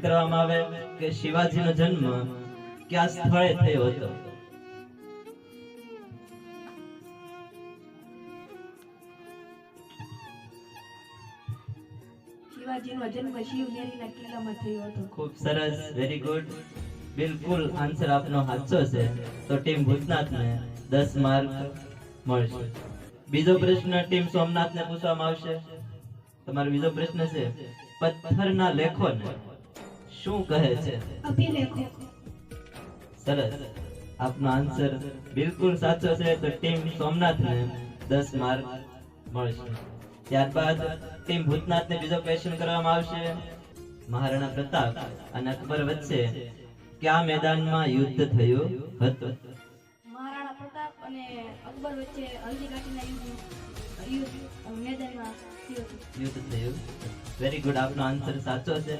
કરવામાં આવે કે શિવાજીનો જન્મ કયા સ્થળે થયો હતો? શિવાજીનો જન્મ શિવનેરીના કિલ્લામાં થયો હતો. ખૂબ સરસ, વેરી ગુડ. બિલકુલ આન્સર આપનો સાચો છે. તો ટીમ ભૂતનાથને 10 માર્ક મળશે. બીજો પ્રશ્ન ટીમ સોમનાથને પૂછવામાં આવશે. તમારો બીજો પ્રશ્ન છે, પથ્થરના લેખોને શું કહે છે? અભિલેખો. સરસ, આપનો આન્સર બિલકુલ સાચો છે. તો ટીમ સોમનાથને 10 માર્ક મળશે. ત્યારબાદ ટીમ ભૂતનાથને બીજો ક્વેશ્ચન કરવામાં આવશે. મહારાણા પ્રતાપ અને અકબર વચ્ચે કયા મેદાનમાં યુદ્ધ થયું હતું? મહારાણા પ્રતાપ અને અકબર વચ્ચે હલ્દીઘાટીના યુદ્ધ મેદાનમાં થયું હતું. યુદ્ધ થયું. વેરી ગુડ, આપનો આન્સર સાચો છે.